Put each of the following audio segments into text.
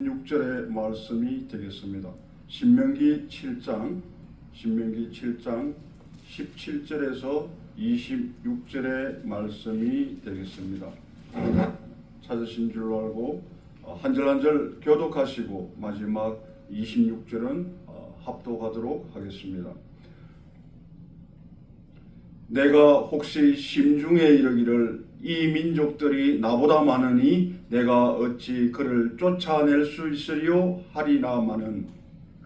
6절의 말씀이 되겠습니다. 신명기 7장 17절에서 26절의 말씀이 되겠습니다. 찾으신 줄로 알고 한 절 한 절 교독하시고 마지막 26절은 합독하도록 하겠습니다. 내가 혹시 심중에 이르기를 이 민족들이 나보다 많으니 내가 어찌 그를 쫓아낼 수 있으리요 하리나마는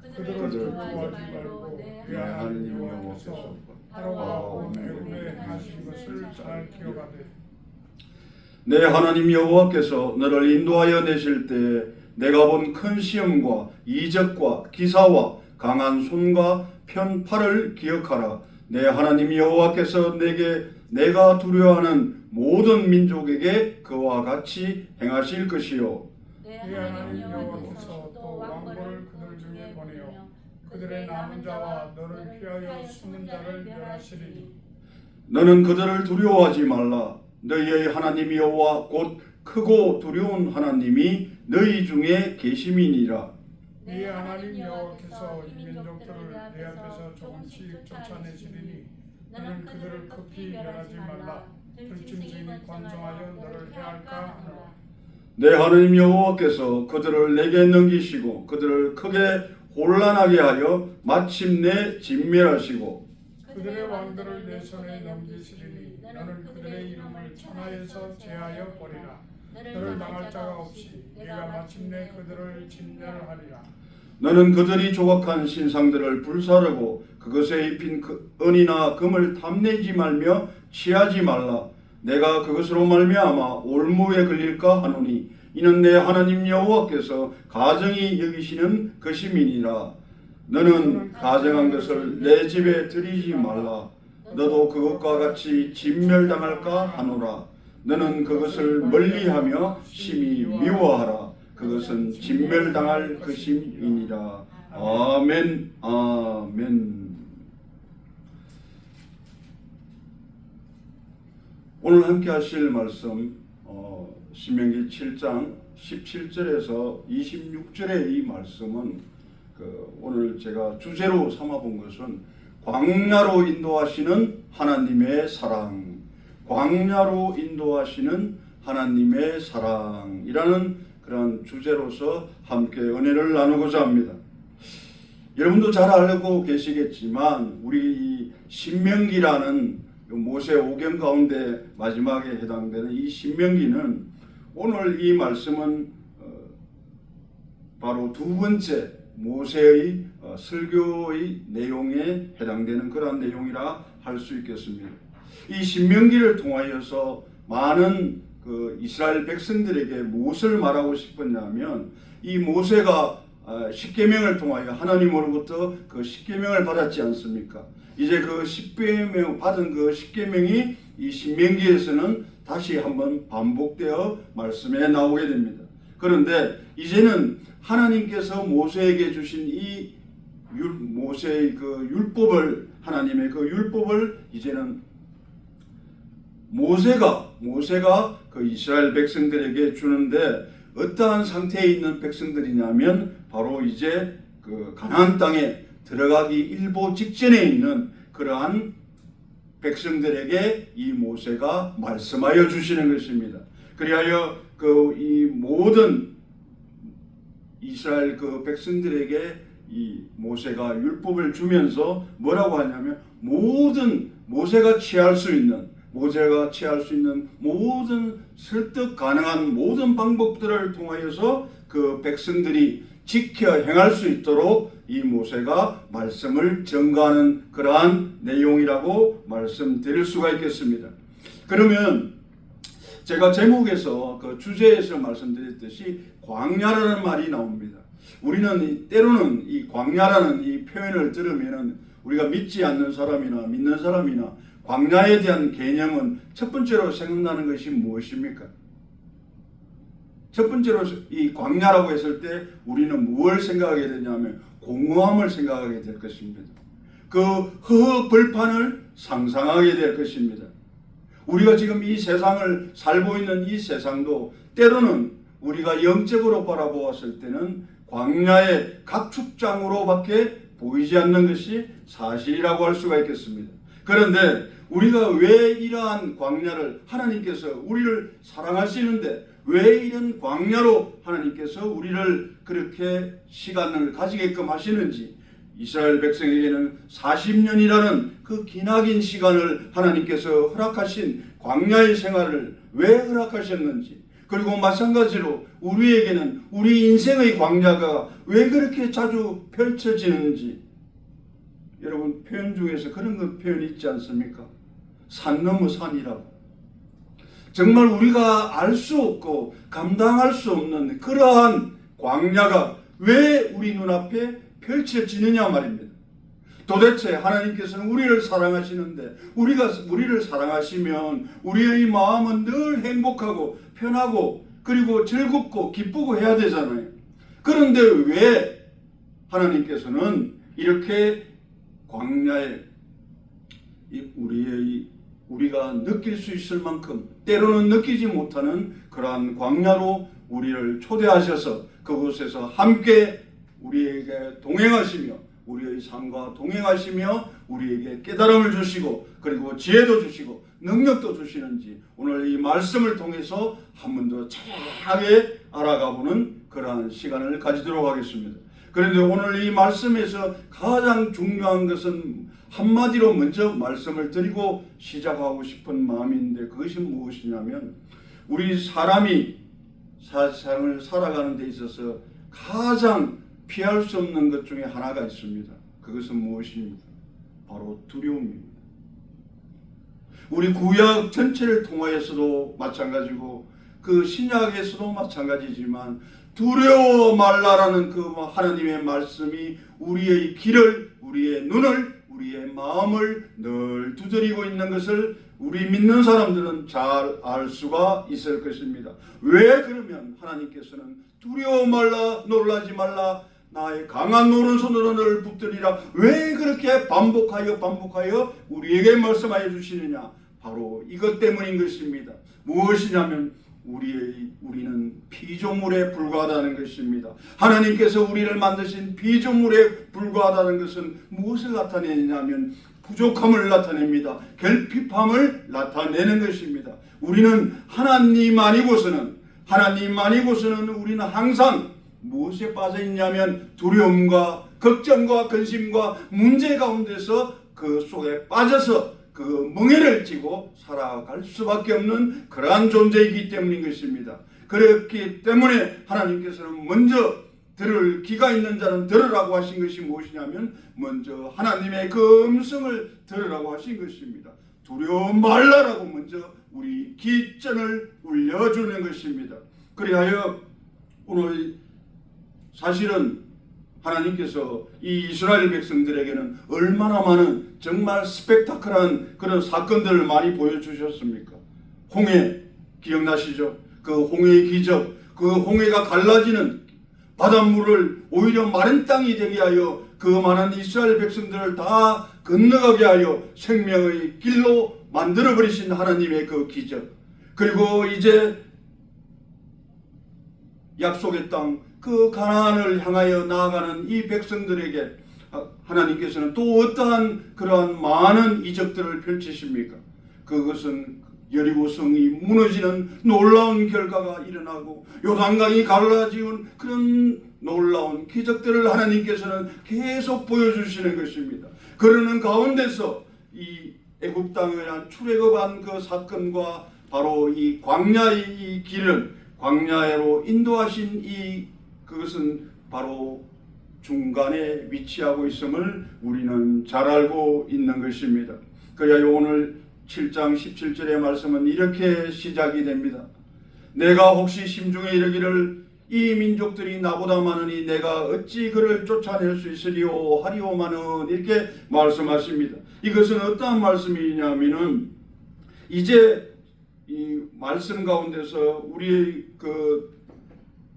그들을 두려워하지 말고 내 하나님 여호와께서 하루와 오늘에 하신 것을 잘 기억하되 내 하나님 여호와께서 너를 인도하여 내실 때에 내가 본 큰 시험과 이적과 기사와 강한 손과 편팔을 기억하라. 내 하나님 여호와께서 내가 두려워하는 모든 민족에게 그와 같이 행하실 것이요. 내 하나님 여호와께서 또 왕벌을 그들 중에 보내어 그들의 남은 자와 너를 피하여 숨은 자를 멸하시리니 너는 그들을 두려워하지 말라. 너희의 하나님 여호와 곧 크고 두려운 하나님이 너희 중에 계심이니라. 네 하나님 여호와께서 이 민족들을 내 앞에서 조금씩 쫓아내시리니 너는 그들을 급히 멸하지 말라. 들짐승이 관성하여 너를 해할까 하노라. 내 하나님 여호와께서 그들을 내게 넘기시고 그들을 크게 혼란하게 하여 마침내 진멸하시고 그들의 왕들을 내 손에 넘기시리니 너는 그들의 이름을 천하에서 제하여 버리라. 너를 당할 자가 없이 내가 마침내 그들을 진멸하리라. 너는 그들이 조각한 신상들을 불사르고 그것에 입힌 은이나 금을 탐내지 말며 취하지 말라. 내가 그것으로 말미암아 올무에 걸릴까 하노니 이는 내 하나님 여호와께서 가정히 여기시는 것임이니라. 너는 가정한 것을 내 집에 들이지 말라. 너도 그것과 같이 진멸당할까 하노라. 너는 그것을 멀리하며 심히 미워하라. 그것은 진멸당할 것임이니라. 아멘. 아멘. 오늘 함께 하실 말씀 신명기 7장 17절에서 26절의 이 말씀은 오늘 제가 주제로 삼아본 것은 광야로 인도하시는 하나님의 사랑, 광야로 인도하시는 하나님의 사랑이라는 그런 주제로서 함께 은혜를 나누고자 합니다. 여러분도 잘 알고 계시겠지만 우리 이 신명기라는 모세 오경 가운데 마지막에 해당되는 이 신명기는 오늘 이 말씀은 바로 두 번째 모세의 설교의 내용에 해당되는 그러한 내용이라 할 수 있겠습니다. 이 신명기를 통하여서 많은 이스라엘 백성들에게 무엇을 말하고 싶었냐면 이 모세가 십계명을 통하여 하나님으로부터 그 십계명을 받았지 않습니까? 이제 그 십계명 받은 그 십계명이 이 신명기에서는 다시 한번 반복되어 말씀에 나오게 됩니다. 그런데 이제는 하나님께서 모세에게 주신 이 모세의 그 율법을 하나님의 그 율법을 이제는 모세가 그 이스라엘 백성들에게 주는데 어떠한 상태에 있는 백성들이냐면 바로 이제 그 가나안 땅에 들어가기 일보 직전에 있는 그러한 백성들에게 이 모세가 말씀하여 주시는 것입니다. 그리하여 이 모든 이스라엘 그 백성들에게 이 모세가 율법을 주면서 뭐라고 하냐면 모세가 취할 수 있는 모든 설득 가능한 모든 방법들을 통하여서 그 백성들이 지켜 행할 수 있도록 이 모세가 말씀을 전가하는 그러한 내용이라고 말씀드릴 수가 있겠습니다. 그러면 제가 제목에서 그 주제에서 말씀드렸듯이 광야라는 말이 나옵니다. 우리는 때로는 이 광야라는 이 표현을 들으면 우리가 믿지 않는 사람이나 믿는 사람이나 광야에 대한 개념은 첫 번째로 생각나는 것이 무엇입니까? 첫 번째로 이 광야라고 했을 때 우리는 무엇을 생각하게 되냐면 공허함을 생각하게 될 것입니다. 그 허허벌판을 상상하게 될 것입니다. 우리가 지금 이 세상을 살고 있는 이 세상도 때로는 우리가 영적으로 바라보았을 때는 광야의 각축장으로밖에 보이지 않는 것이 사실이라고 할 수가 있겠습니다. 그런데 우리가 왜 이러한 광야를 하나님께서 우리를 사랑하시는데 왜 이런 광야로 하나님께서 우리를 그렇게 시간을 가지게끔 하시는지, 이스라엘 백성에게는 40년이라는 그 기나긴 시간을 하나님께서 허락하신 광야의 생활을 왜 허락하셨는지, 그리고 마찬가지로 우리에게는 우리 인생의 광야가 왜 그렇게 자주 펼쳐지는지, 여러분 표현 중에서 그런 그 표현이 있지 않습니까? 산 넘어 산이라고. 정말 우리가 알 수 없고 감당할 수 없는 그러한 광야가 왜 우리 눈앞에 펼쳐지느냐 말입니다. 도대체 하나님께서는 우리를 사랑하시는데 우리를 사랑하시면 우리의 마음은 늘 행복하고 편하고 그리고 즐겁고 기쁘고 해야 되잖아요. 그런데 왜 하나님께서는 이렇게 광야에 우리가 느낄 수 있을 만큼 때로는 느끼지 못하는 그러한 광야로 우리를 초대하셔서 그곳에서 함께 우리에게 동행하시며 우리의 삶과 동행하시며 우리에게 깨달음을 주시고 그리고 지혜도 주시고 능력도 주시는지 오늘 이 말씀을 통해서 한 번 더 자세하게 알아가보는 그러한 시간을 가지도록 하겠습니다. 그런데 오늘 이 말씀에서 가장 중요한 것은 한마디로 먼저 말씀을 드리고 시작하고 싶은 마음인데, 그것이 무엇이냐면 우리 사람이 세상을 살아가는 데 있어서 가장 피할 수 없는 것 중에 하나가 있습니다. 그것은 무엇입니까? 바로 두려움입니다. 우리 구약 전체를 통하여서도 마찬가지고 그 신약에서도 마찬가지지만 두려워 말라라는 그 하나님의 말씀이 우리의 길을, 우리의 눈을, 우리의 마음을 늘 두드리고 있는 것을 우리 믿는 사람들은 잘 알 수가 있을 것입니다. 왜 그러면 하나님께서는 두려워 말라, 놀라지 말라, 나의 강한 오른손으로 너를 붙들리라, 왜 그렇게 반복하여 우리에게 말씀하여 주시느냐? 바로 이것 때문인 것입니다. 무엇이냐면 우리는 피조물에 불과하다는 것입니다. 하나님께서 우리를 만드신 피조물에 불과하다는 것은 무엇을 나타내냐면 부족함을 나타냅니다. 결핍함을 나타내는 것입니다. 우리는 하나님 아니고서는 우리는 항상 무엇에 빠져 있냐면 두려움과 걱정과 근심과 문제 가운데서 그 속에 빠져서 그 멍에를 쥐고 살아갈 수밖에 없는 그러한 존재이기 때문인 것입니다. 그렇기 때문에 하나님께서는 먼저 들을 귀가 있는 자는 들으라고 하신 것이 무엇이냐면 먼저 하나님의 그 음성을 들으라고 하신 것입니다. 두려워 말라라고 먼저 우리 기전을 울려주는 것입니다. 그리하여 오늘 사실은 하나님께서 이 이스라엘 백성들에게는 얼마나 많은 정말 스펙타클한 그런 사건들을 많이 보여주셨습니까? 홍해 기억나시죠? 그 홍해의 기적, 그 홍해가 갈라지는 바닷물을 오히려 마른 땅이 되게 하여 그 많은 이스라엘 백성들을 다 건너가게 하여 생명의 길로 만들어버리신 하나님의 그 기적, 그리고 이제 약속의 땅 그 가나안을 향하여 나아가는 이 백성들에게 하나님께서는 또 어떠한 그러한 많은 이적들을 펼치십니까? 그것은 여리고 성이 무너지는 놀라운 결과가 일어나고 요단강이 갈라지는 그런 놀라운 기적들을 하나님께서는 계속 보여주시는 것입니다. 그러는 가운데서 이 애굽 땅에 대한 출애굽한 그 사건과 바로 이 광야의 이 길은 광야로 인도하신 그것은 바로 중간에 위치하고 있음을 우리는 잘 알고 있는 것입니다. 그래야 오늘 7장 17절의 말씀은 이렇게 시작이 됩니다. 내가 혹시 심중에 이르기를 이 민족들이 나보다 많으니 내가 어찌 그를 쫓아낼 수 있으리오 하리오마는, 이렇게 말씀하십니다. 이것은 어떠한 말씀이냐면은 이제 이 말씀 가운데서 우리의 그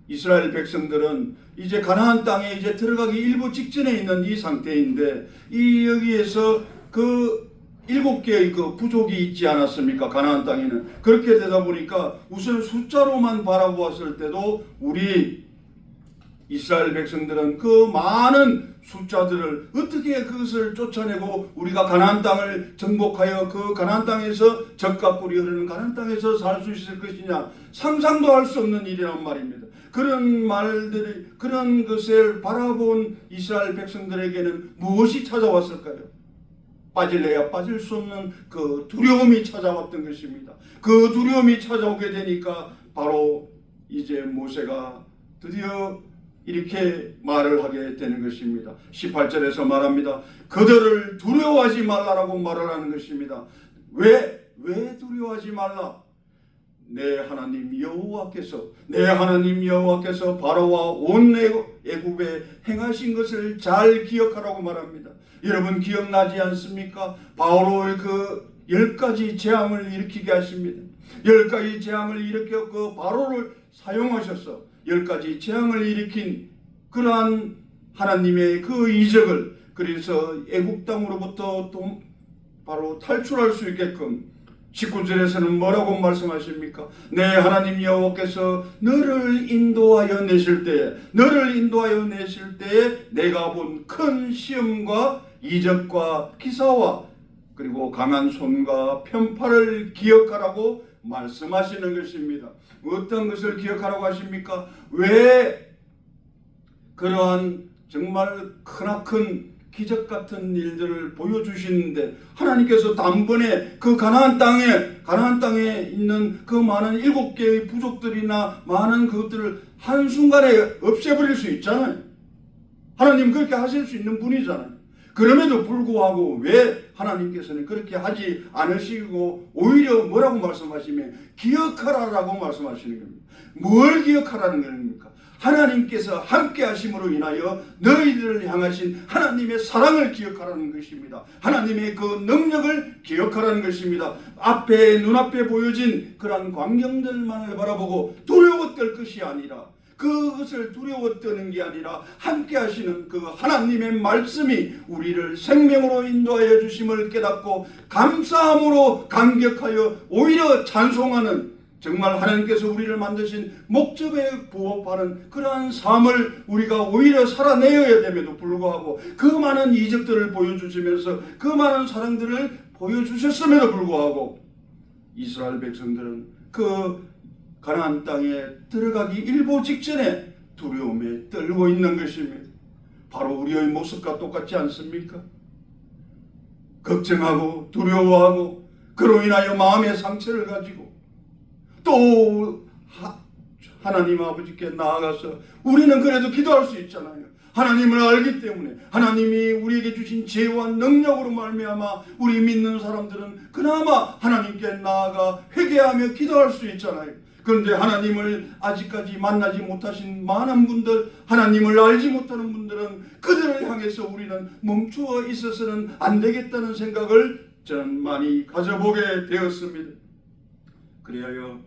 이스라엘 백성들은 이제 가나안 땅에 이제 들어가기 일부 직전에 있는 이 상태인데, 이 여기에서 그 7개의 그 부족이 있지 않았습니까? 가나안 땅에는. 그렇게 되다 보니까 우선 숫자로만 바라보았을 때도 우리 이스라엘 백성들은 그 많은 숫자들을 어떻게 그것을 쫓아내고 우리가 가나안 땅을 정복하여 그 가나안 땅에서 젖과 꿀이 흐르는 가나안 땅에서 살 수 있을 것이냐, 상상도 할 수 없는 일이란 말입니다. 그런 말들이, 그런 것을 바라본 이스라엘 백성들에게는 무엇이 찾아왔을까요? 빠질래야 빠질 수 없는 그 두려움이 찾아왔던 것입니다. 그 두려움이 찾아오게 되니까 바로 이제 모세가 드디어 이렇게 말을 하게 되는 것입니다. 18절에서 말합니다. 그들을 두려워하지 말라라고 말을 하는 것입니다. 왜 두려워하지 말라? 내 하나님 여호와께서 바로와 온 애굽에 행하신 것을 잘 기억하라고 말합니다. 여러분 기억나지 않습니까? 바로의 그 10가지 재앙을 일으키게 하십니다. 10가지 재앙을 일으켜 그 바로를 사용하셔서 10가지 재앙을 일으킨 그러한 하나님의 그 이적을, 그래서 애국 땅으로부터 또 바로 탈출할 수 있게끔 19절에서는 뭐라고 말씀하십니까? 내 하나님 여호와께서 너를 인도하여 내실 때에 내가 본 큰 시험과 이적과 기사와 그리고 강한 손과 편팔을 기억하라고 말씀하시는 것입니다. 어떤 것을 기억하라고 하십니까? 왜 그러한 정말 크나큰 기적 같은 일들을 보여주시는데 하나님께서 단번에 그 가나안 땅에 있는 그 많은 7개의 부족들이나 많은 그것들을 한순간에 없애버릴 수 있잖아요. 하나님 그렇게 하실 수 있는 분이잖아요. 그럼에도 불구하고 왜 하나님께서는 그렇게 하지 않으시고 오히려 뭐라고 말씀하시면 기억하라라고 말씀하시는 겁니다. 뭘 기억하라는 겁니까? 하나님께서 함께 하심으로 인하여 너희들을 향하신 하나님의 사랑을 기억하라는 것입니다. 하나님의 그 능력을 기억하라는 것입니다. 눈앞에 보여진 그러한 광경들만을 바라보고 두려워 떨 것이 아니라, 그것을 두려워 떠는 게 아니라 함께 하시는 그 하나님의 말씀이 우리를 생명으로 인도하여 주심을 깨닫고 감사함으로 감격하여 오히려 찬송하는, 정말 하나님께서 우리를 만드신 목적에 부합하는 그러한 삶을 우리가 오히려 살아내어야 됨에도 불구하고 그 많은 이적들을 보여주시면서 그 많은 사랑들을 보여주셨음에도 불구하고 이스라엘 백성들은 그 가나안 땅에 들어가기 일보 직전에 두려움에 떨고 있는 것입니다. 바로 우리의 모습과 똑같지 않습니까? 걱정하고 두려워하고 그로 인하여 마음의 상처를 가지고 또 하나님 아버지께 나아가서 우리는 그래도 기도할 수 있잖아요. 하나님을 알기 때문에 하나님이 우리에게 주신 지혜와 능력으로 말미암아 우리 믿는 사람들은 그나마 하나님께 나아가 회개하며 기도할 수 있잖아요. 그런데 하나님을 아직까지 만나지 못하신 많은 분들, 하나님을 알지 못하는 분들은 그들을 향해서 우리는 멈추어 있어서는 안 되겠다는 생각을 저는 많이 가져보게 되었습니다. 그래야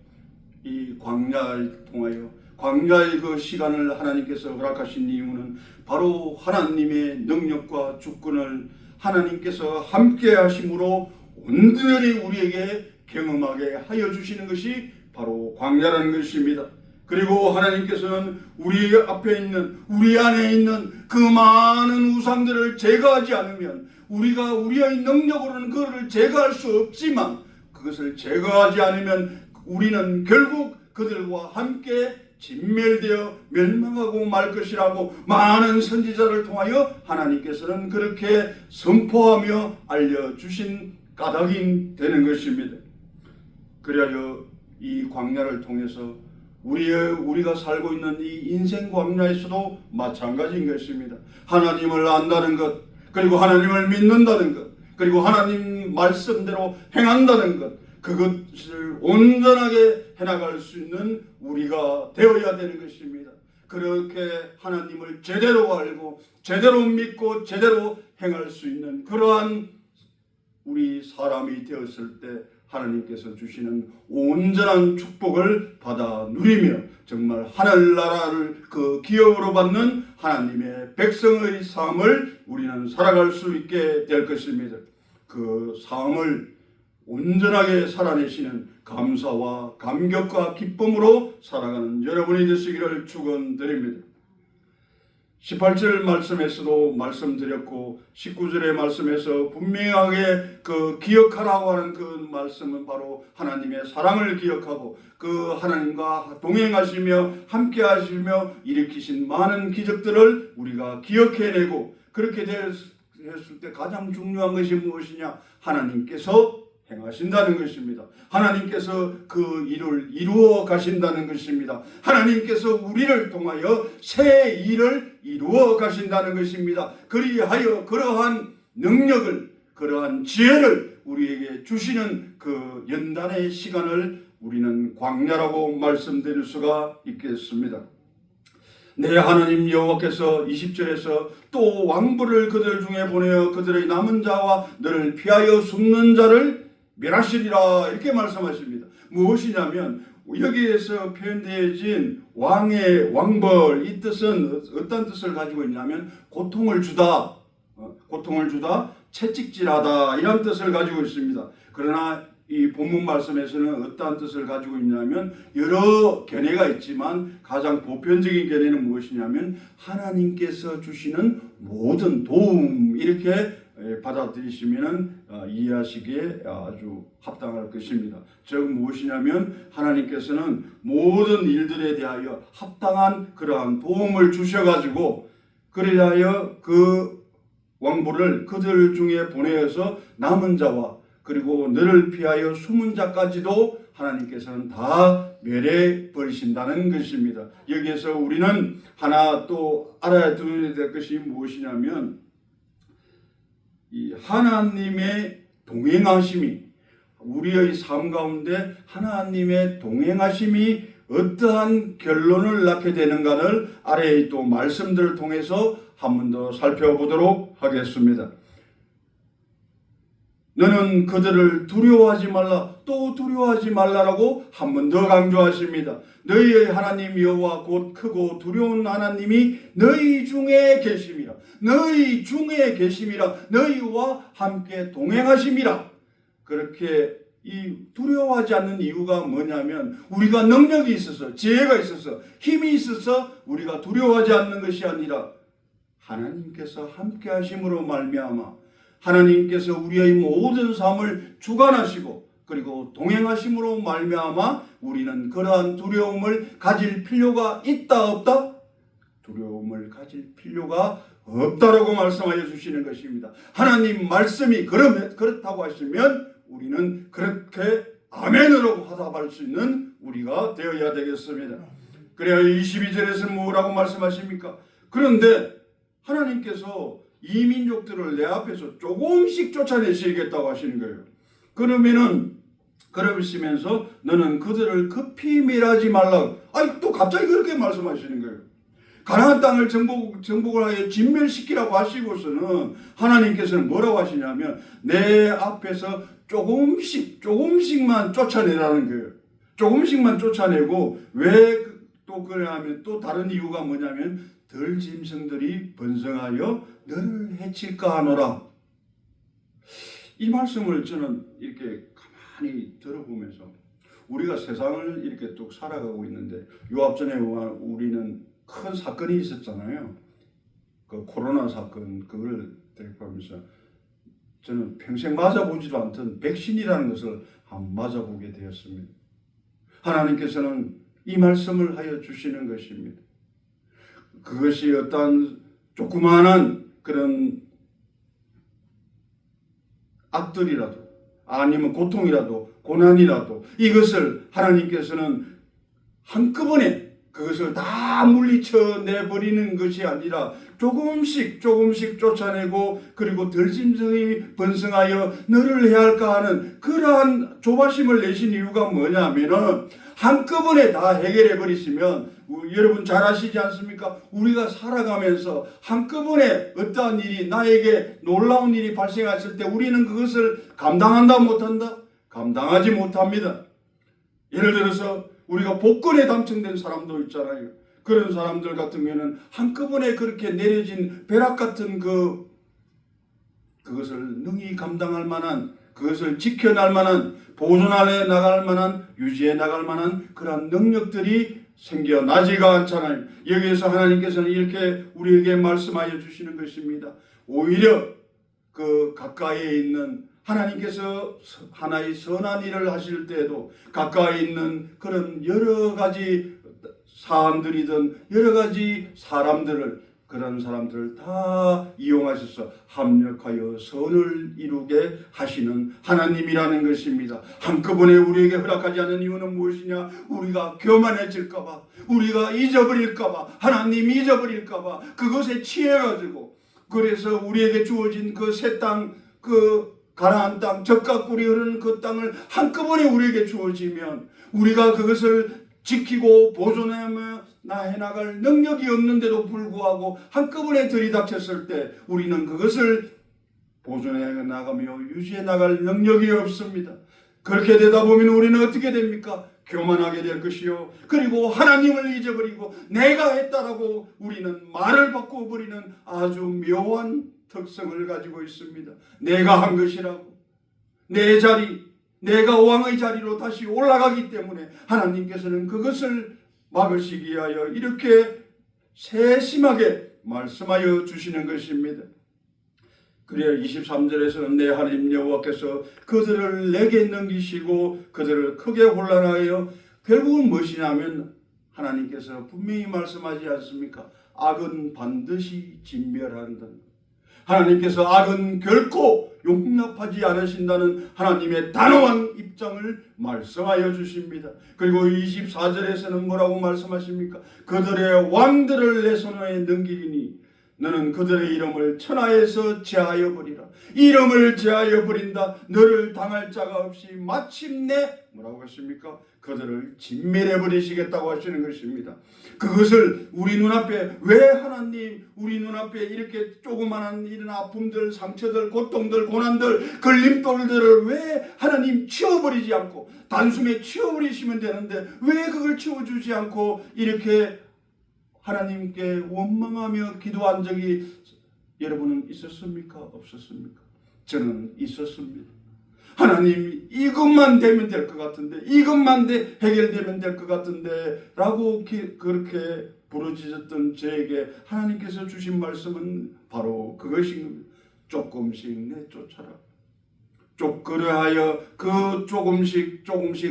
이 광야를 통하여 광야의 그 시간을 하나님께서 허락하신 이유는 바로 하나님의 능력과 주권을 하나님께서 함께 하심으로 온전히 우리에게 경험하게 하여 주시는 것이 바로 광야라는 것입니다. 그리고 하나님께서는 우리 앞에 있는, 우리 안에 있는 그 많은 우상들을 제거하지 않으면 우리가 우리의 능력으로는 그것을 제거할 수 없지만 그것을 제거하지 않으면 우리는 결국 그들과 함께 진멸되어 멸망하고 말 것이라고 많은 선지자를 통하여 하나님께서는 그렇게 선포하며 알려주신 까닭이 되는 것입니다. 그래야 이 광야를 통해서 우리가 살고 있는 이 인생 광야에서도 마찬가지인 것입니다. 하나님을 안다는 것, 그리고 하나님을 믿는다는 것, 그리고 하나님 말씀대로 행한다는 것, 그것을 온전하게 해나갈 수 있는 우리가 되어야 되는 것입니다. 그렇게 하나님을 제대로 알고 제대로 믿고 제대로 행할 수 있는 그러한 우리 사람이 되었을 때 하나님께서 주시는 온전한 축복을 받아 누리며 정말 하늘나라를 그 기업으로 받는 하나님의 백성의 삶을 우리는 살아갈 수 있게 될 것입니다. 그 삶을 온전하게 살아내시는 감사와 감격과 기쁨으로 살아가는 여러분이 되시기를 축원드립니다. 18절 말씀에서도 말씀드렸고 19절의 말씀에서 분명하게 그 기억하라고 하는 그 말씀은 바로 하나님의 사랑을 기억하고 그 하나님과 동행하시며 함께 하시며 일으키신 많은 기적들을 우리가 기억해내고 그렇게 됐을 때 가장 중요한 것이 무엇이냐? 하나님께서 행하신다는 것입니다. 하나님께서 그 일을 이루어 가신다는 것입니다. 하나님께서 우리를 통하여 새 일을 이루어 가신다는 것입니다. 그리하여 그러한 능력을, 그러한 지혜를 우리에게 주시는 그 연단의 시간을 우리는 광야라고 말씀드릴 수가 있겠습니다. 내 하나님 여호와께서 20절에서 또 왕부를 그들 중에 보내어 그들의 남은 자와 너를 피하여 숨는 자를 멸하시리라 이렇게 말씀하십니다. 무엇이냐면 여기에서 표현되어진 왕의 왕벌 이 뜻은 어떤 뜻을 가지고 있냐면 고통을 주다, 채찍질하다 이런 뜻을 가지고 있습니다. 그러나 이 본문 말씀에서는 어떠한 뜻을 가지고 있냐면 여러 견해가 있지만 가장 보편적인 견해는 무엇이냐면 하나님께서 주시는 모든 도움 이렇게 받아들이시면 이해하시기에 아주 합당할 것입니다. 즉 무엇이냐면 하나님께서는 모든 일들에 대하여 합당한 그러한 도움을 주셔가지고 그리하여 그 왕부를 그들 중에 보내어서 남은 자와 그리고 너를 피하여 숨은 자까지도 하나님께서는 다 멸해 버리신다는 것입니다. 여기에서 우리는 하나 또 알아야 될 것이 무엇이냐면 이 하나님의 동행하심이 우리의 삶 가운데 하나님의 동행하심이 어떠한 결론을 낳게 되는가를 아래의 또 말씀들을 통해서 한 번 더 살펴보도록 하겠습니다. 너는 그들을 두려워하지 말라 또 두려워하지 말라라고 한 번 더 강조하십니다. 너희의 하나님 여호와 곧 크고 두려운 하나님이 너희 중에 계심이라 너희와 함께 동행하심이라. 그렇게 이 두려워하지 않는 이유가 뭐냐면 우리가 능력이 있어서 지혜가 있어서 힘이 있어서 우리가 두려워하지 않는 것이 아니라 하나님께서 함께 하심으로 말미암아 하나님께서 우리의 모든 삶을 주관하시고 그리고 동행하심으로 말미암아 우리는 그러한 두려움을 가질 필요가 있다 없다? 두려움을 가질 필요가 없다라고 말씀하여 주시는 것입니다. 하나님 말씀이 그렇다고 하시면 우리는 그렇게 아멘으로 화답할 수 있는 우리가 되어야 되겠습니다. 그래야 22절에서 뭐라고 말씀하십니까? 그런데 하나님께서 이 민족들을 내 앞에서 조금씩 쫓아내시겠다고 하시는 거예요. 그러시면서 너는 그들을 급히 멸하지 말라. 아니 또 갑자기 그렇게 말씀하시는 거예요. 가나안 땅을 정복을 하여 진멸시키라고 하시고서는 하나님께서는 뭐라고 하시냐면 내 앞에서 조금씩만 쫓아내라는 거예요. 조금씩만 쫓아내고 왜 또 그러냐면 또 다른 이유가 뭐냐면 덜 짐승들이 번성하여 너를 해칠까 하노라. 이 말씀을 저는 이렇게 가만히 들어보면서 우리가 세상을 이렇게 쭉 살아가고 있는데 요 앞전에 우리는 큰 사건이 있었잖아요. 그 코로나 사건 그걸 대입하면서 저는 평생 맞아보지도 않던 백신이라는 것을 한번 맞아보게 되었습니다. 하나님께서는 이 말씀을 하여 주시는 것입니다. 그것이 어떤 조그마한 그런 악들이라도 아니면 고통이라도 고난이라도 이것을 하나님께서는 한꺼번에 그것을 다 물리쳐 내버리는 것이 아니라 조금씩 쫓아내고 그리고 덜짐승이 번성하여 너를 해할까 하는 그러한 조바심을 내신 이유가 뭐냐면은 한꺼번에 다 해결해 버리시면 여러분 잘 아시지 않습니까? 우리가 살아가면서 한꺼번에 어떠한 일이 나에게 놀라운 일이 발생했을 때 우리는 그것을 감당한다 못한다? 감당하지 못합니다. 예를 들어서 우리가 복권에 당첨된 사람도 있잖아요. 그런 사람들 같은 경우에는 한꺼번에 그렇게 내려진 벼락 같은 그 그것을 능히 감당할 만한, 그것을 지켜낼 만한, 보존해 나갈 만한, 유지해 나갈 만한 그러한 능력들이 생겨나지가 않잖아요. 여기에서 하나님께서는 이렇게 우리에게 말씀하여 주시는 것입니다. 오히려 그 가까이에 있는, 하나님께서 하나의 선한 일을 하실 때에도 가까이 있는 그런 여러 가지 사람들이든 여러 가지 사람들을, 그런 사람들을 다 이용하셔서 합력하여 선을 이루게 하시는 하나님이라는 것입니다. 한꺼번에 우리에게 허락하지 않는 이유는 무엇이냐? 우리가 교만해질까봐, 우리가 잊어버릴까봐, 하나님 잊어버릴까봐, 그것에 취해가지고, 그래서 우리에게 주어진 그 새 땅, 그 가나안 땅, 젖과 꿀이 흐르는 그 땅을 한꺼번에 우리에게 주어지면 우리가 그것을 지키고 보존하며 해나갈 능력이 없는데도 불구하고 한꺼번에 들이닥쳤을 때 우리는 그것을 보존해 나가며 유지해 나갈 능력이 없습니다. 그렇게 되다 보면 우리는 어떻게 됩니까? 교만하게 될 것이요, 그리고 하나님을 잊어버리고 내가 했다라고 우리는 말을 바꿔버리는 아주 묘한 특성을 가지고 있습니다. 내가 한 것이라고, 내 자리, 내가 왕의 자리로 다시 올라가기 때문에 하나님께서는 그것을 막으시기 위하여 이렇게 세심하게 말씀하여 주시는 것입니다. 그래야 23절에서는 내 하나님 여호와께서 그들을 내게 넘기시고 그들을 크게 혼란하여, 결국은 무엇이냐면 하나님께서 분명히 말씀하지 않습니까? 악은 반드시 진멸한다는, 하나님께서 악은 결코 용납하지 않으신다는 하나님의 단호한 입장을 말씀하여 주십니다. 그리고 24절에서는 뭐라고 말씀하십니까? 그들의 왕들을 내 손에 넘기리니 너는 그들의 이름을 천하에서 제하여 버리라. 이름을 제하여 버린다. 너를 당할 자가 없이 마침내 뭐라고 하십니까? 그들을 진멸해 버리시겠다고 하시는 것입니다. 그것을 우리 눈앞에, 왜 하나님 우리 눈앞에 이렇게 조그마한 이런 아픔들, 상처들, 고통들, 고난들, 걸림돌들을 왜 하나님 치워버리지 않고, 단숨에 치워버리시면 되는데 왜 그걸 치워주지 않고 이렇게 하나님께 원망하며 기도한 적이 여러분은 있었습니까? 없었습니까? 저는 있었습니다. 하나님 이것만 되면 될 것 같은데, 이것만 해결되면 될 것 같은데 라고 그렇게 부르짖었던 저에게 하나님께서 주신 말씀은 바로 그것인 겁니다. 조금씩 내쫓아라. 그러하여 그 조금씩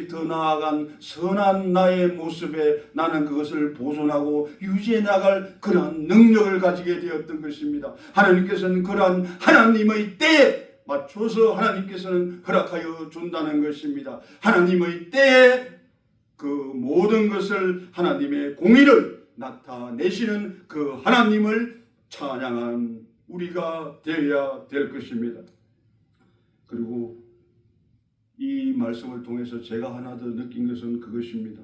더 나아간 선한 나의 모습에 나는 그것을 보존하고 유지해 나갈 그러한 능력을 가지게 되었던 것입니다. 하나님께서는 그러한 하나님의 때에 맞춰서 하나님께서는 허락하여 준다는 것입니다. 하나님의 때에 그 모든 것을, 하나님의 공의를 나타내시는 그 하나님을 찬양한 우리가 되어야 될 것입니다. 그리고 이 말씀을 통해서 제가 하나 더 느낀 것은 그것입니다.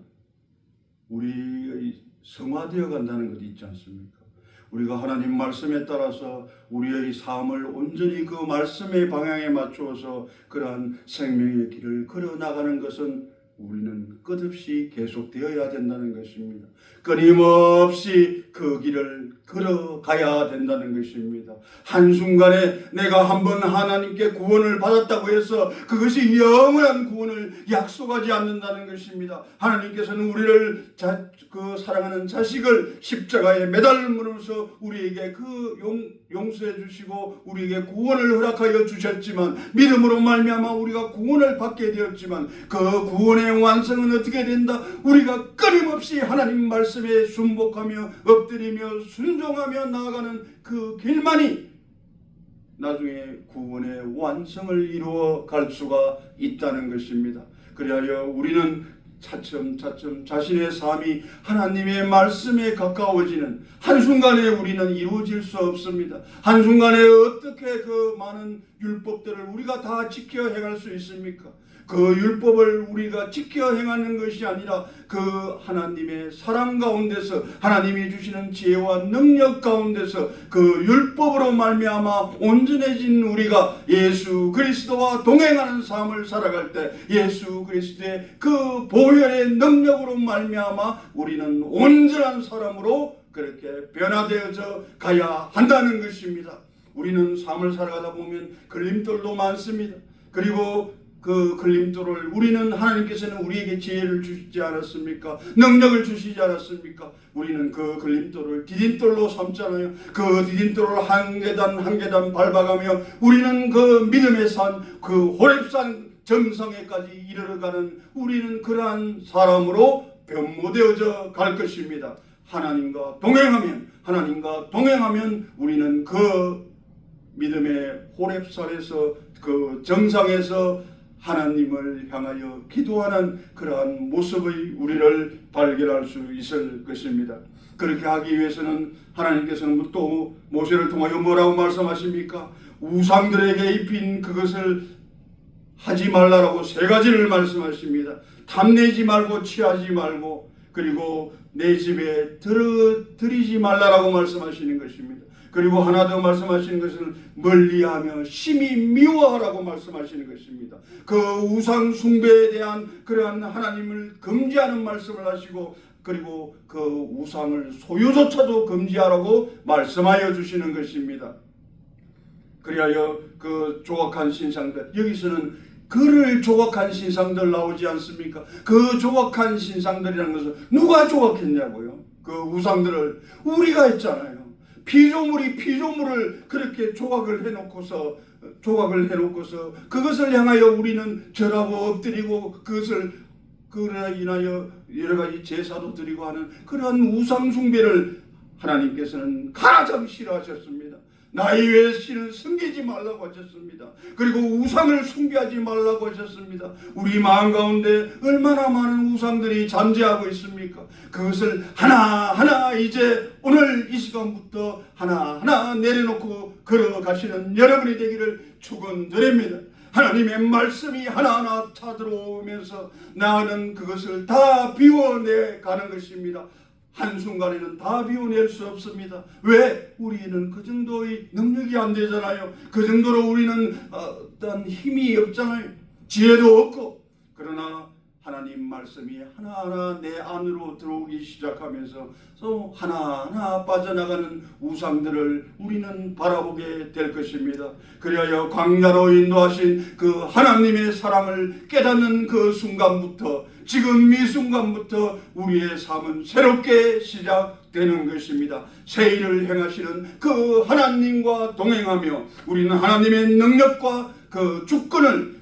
우리의 성화되어 간다는 것이 있지 않습니까? 우리가 하나님 말씀에 따라서 우리의 삶을 온전히 그 말씀의 방향에 맞추어서 그러한 생명의 길을 걸어나가는 것은 우리는 끝없이 계속되어야 된다는 것입니다. 끊임없이 그 길을 걸어가야 된다는 것입니다. 한순간에 내가 한번 하나님께 구원을 받았다고 해서 그것이 영원한 구원을 약속하지 않는다는 것입니다. 하나님께서는 우리를 그 사랑하는 자식을 십자가에 매달므로써 우리에게 그 용서해 주시고 우리에게 구원을 허락하여 주셨지만, 믿음으로 말미암아 우리가 구원을 받게 되었지만, 그 구원의 완성은 어떻게 된다? 우리가 끊임없이 하나님 말씀에 순복하며 엎드리며 순종하며 나아가는 그 길만이 나중에 구원의 완성을 이루어 갈 수가 있다는 것입니다. 그리하여 우리는 차츰 자신의 삶이 하나님의 말씀에 가까워지는, 한순간에 우리는 이루어질 수 없습니다. 한순간에 어떻게 그 많은 율법들을 우리가 다 지켜 행할 수 있습니까? 그 율법을 우리가 지켜 행하는 것이 아니라 그 하나님의 사랑 가운데서, 하나님이 주시는 지혜와 능력 가운데서 그 율법으로 말미암아 온전해진 우리가 예수 그리스도와 동행하는 삶을 살아갈 때 예수 그리스도의 그 보혈의 능력으로 말미암아 우리는 온전한 사람으로 그렇게 변화되어져 가야 한다는 것입니다. 우리는 삶을 살아가다 보면 걸림돌도 많습니다. 그리고 그 걸림돌을 우리는 하나님께서는 우리에게 지혜를 주시지 않았습니까? 능력을 주시지 않았습니까? 우리는 그 걸림돌을 디딤돌로 삼잖아요. 그 디딤돌을 한 계단 한 계단 밟아가며 우리는 그 믿음의 산, 그 호렙산 정상에까지 이르러가는 우리는 그러한 사람으로 변모되어져 갈 것입니다. 하나님과 동행하면 우리는 그 믿음의 호렙산에서 그 정상에서 하나님을 향하여 기도하는 그러한 모습의 우리를 발견할 수 있을 것입니다. 그렇게 하기 위해서는 하나님께서는 또 모세를 통하여 뭐라고 말씀하십니까? 우상들에게 입힌 그것을 하지 말라라고 세 가지를 말씀하십니다. 탐내지 말고 취하지 말고 그리고 내 집에 들이지 말라라고 말씀하시는 것입니다. 그리고 하나 더 말씀하시는 것은 멀리하며 심히 미워하라고 말씀하시는 것입니다. 그 우상 숭배에 대한 그러한 하나님을 금지하는 말씀을 하시고 그리고 그 우상을 소유조차도 금지하라고 말씀하여 주시는 것입니다. 그리하여 그 조각한 신상들, 여기서는 그를 조각한 신상들 나오지 않습니까? 그 조각한 신상들이라는 것은 누가 조각했냐고요? 그 우상들을 우리가 했잖아요. 피조물을 그렇게 조각을 해놓고서 그것을 향하여 우리는 절하고 엎드리고 그것을 그로 인하여 여러 가지 제사도 드리고 하는 그러한 우상 숭배를 하나님께서는 가장 싫어하셨습니다. 나의 외 신을 섬기지 말라고 하셨습니다. 그리고 우상을 숭배하지 말라고 하셨습니다. 우리 마음 가운데 얼마나 많은 우상들이 잠재하고 있습니까? 그것을 하나하나 이제 오늘 이 시간부터 하나하나 내려놓고 걸어가시는 여러분이 되기를 축원드립니다. 하나님의 말씀이 하나하나 찾아오면서 나는 그것을 다 비워내 가는 것입니다. 한순간에는 다 비워낼 수 없습니다. 왜? 우리는 그 정도의 능력이 안 되잖아요. 그 정도로 우리는 어떤 힘이 없잖아요. 지혜도 없고. 그러나 하나님 말씀이 하나하나 내 안으로 들어오기 시작하면서 하나하나 빠져나가는 우상들을 우리는 바라보게 될 것입니다. 그리하여 광야로 인도하신 그 하나님의 사랑을 깨닫는 그 순간부터 지금 이 순간부터 우리의 삶은 새롭게 시작되는 것입니다. 새 일을 행하시는 그 하나님과 동행하며 우리는 하나님의 능력과 그 주권을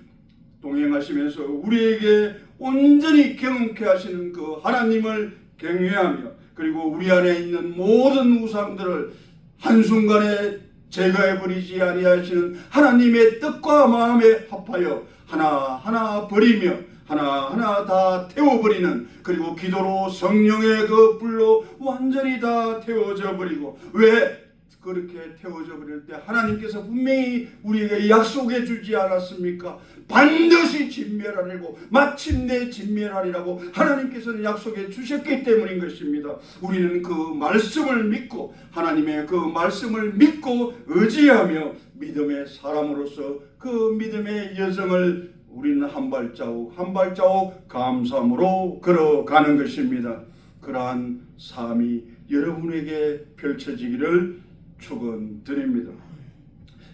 동행하시면서 우리에게 온전히 경험케 하시는 그 하나님을 경외하며 그리고 우리 안에 있는 모든 우상들을 한순간에 제거해버리지 아니하시는 하나님의 뜻과 마음에 합하여 하나하나 버리며 하나하나 다 태워버리는 그리고 기도로 성령의 그 불로 완전히 다 태워져 버리고 왜 그렇게 태워져 버릴 때 하나님께서 분명히 우리에게 약속해 주지 않았습니까? 반드시 진멸하리고 마침내 진멸하리라고 하나님께서는 약속해 주셨기 때문인 것입니다. 우리는 그 말씀을 믿고 하나님의 그 말씀을 믿고 의지하며 믿음의 사람으로서 그 믿음의 여정을 우리는 한 발자국 한 발자국 감사함으로 걸어가는 것입니다. 그러한 삶이 여러분에게 펼쳐지기를 축원드립니다.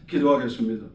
기도하겠습니다.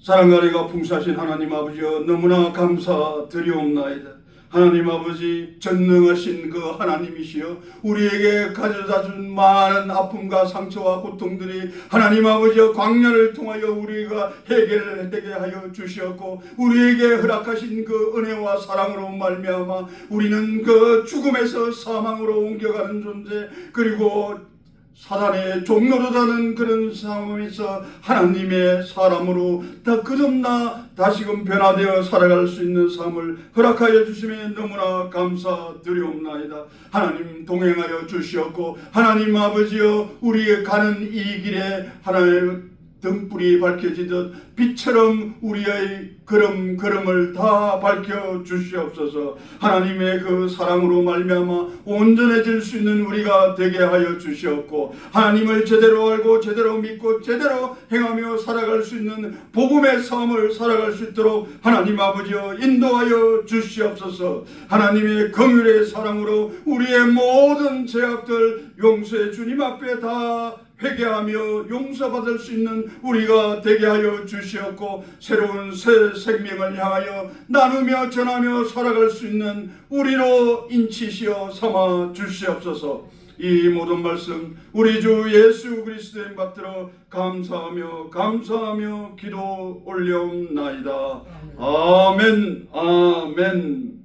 사랑과 은혜가 풍성하신 하나님 아버지여 너무나 감사드리옵나이다. 하나님 아버지 전능하신 그 하나님이시여 우리에게 가져다준 많은 아픔과 상처와 고통들이 하나님 아버지여 광야를 통하여 우리가 해결되게 하여 주셨고 우리에게 허락하신 그 은혜와 사랑으로 말미암아 우리는 그 죽음에서 사망으로 옮겨가는 존재 그리고 사단의 종노릇하는 그런 상황에서 하나님의 사람으로 다 거듭나 다시금 변화되어 살아갈 수 있는 삶을 허락하여 주시며 너무나 감사드리옵나이다. 하나님 동행하여 주시었고 하나님 아버지여 우리의 가는 이 길에 하나님의 등불이 밝혀지듯 빛처럼 우리의 걸음을 다 밝혀 주시옵소서. 하나님의 그 사랑으로 말미암아 온전해질 수 있는 우리가 되게 하여 주시옵고, 하나님을 제대로 알고 제대로 믿고 제대로 행하며 살아갈 수 있는 복음의 삶을 살아갈 수 있도록 하나님 아버지여 인도하여 주시옵소서. 하나님의 긍휼의 사랑으로 우리의 모든 죄악들 용서해 주님 앞에 다 회개하며 용서받을 수 있는 우리가 되게 하여 주시옵고, 새로운 새 생명을 향하여 나누며 전하며 살아갈 수 있는 우리로 인치시어 삼아 주시옵소서. 이 모든 말씀 우리 주 예수 그리스도의 받들어 감사하며 기도 올려옵나이다. 아멘. 아멘.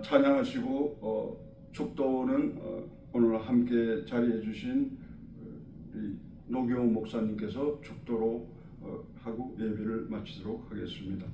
찬양하시고 축도는 오늘 함께 자리해 주신 노경호 목사님께서 축도로 하고 예배를 마치도록 하겠습니다.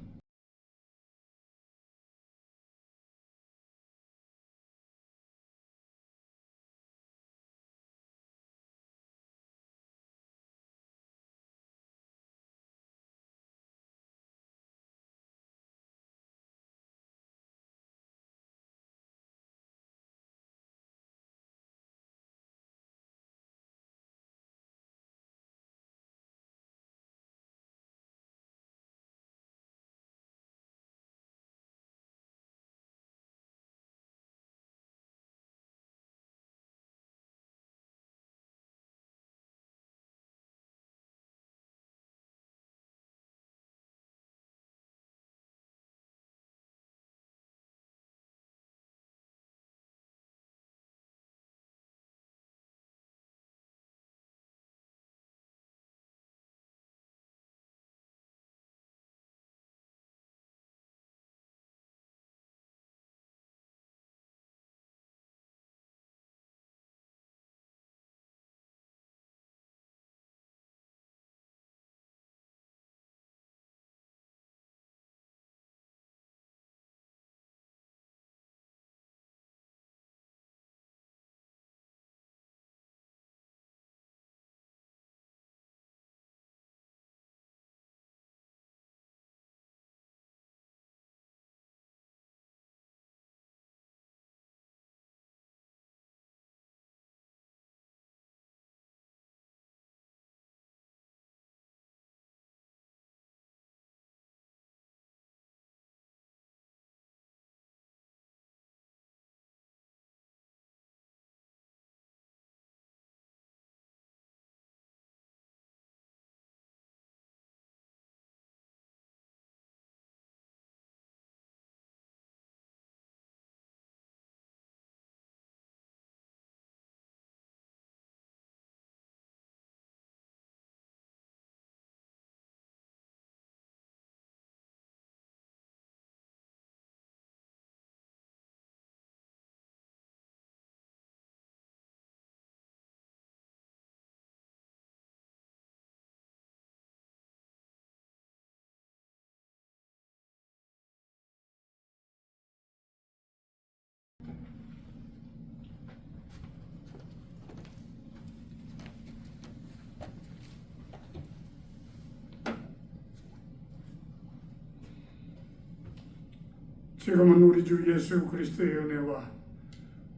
지금은 우리 주 예수 그리스도의 은혜와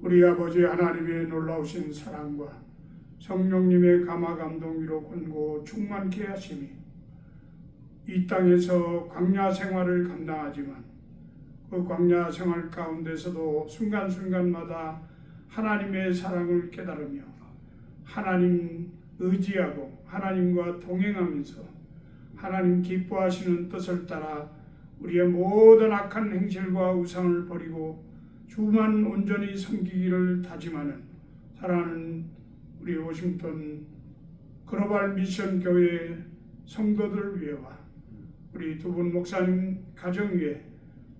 우리 아버지 하나님의 놀라우신 사랑과 성령님의 감화 감동 위로 권고 충만케 하심이 이 땅에서 광야 생활을 감당하지만 그 광야 생활 가운데서도 순간순간마다 하나님의 사랑을 깨달으며 하나님 의지하고 하나님과 동행하면서 하나님 기뻐하시는 뜻을 따라 우리의 모든 악한 행실과 우상을 버리고 주만 온전히 섬기기를 다짐하는 사랑하는 우리 워싱턴 글로벌 미션 교회 성도들 위해와 우리 두 분 목사님 가정 위에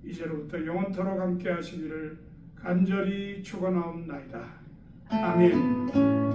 이제로부터 영원토록 함께 하시기를 간절히 축원하옵나이다. 아멘.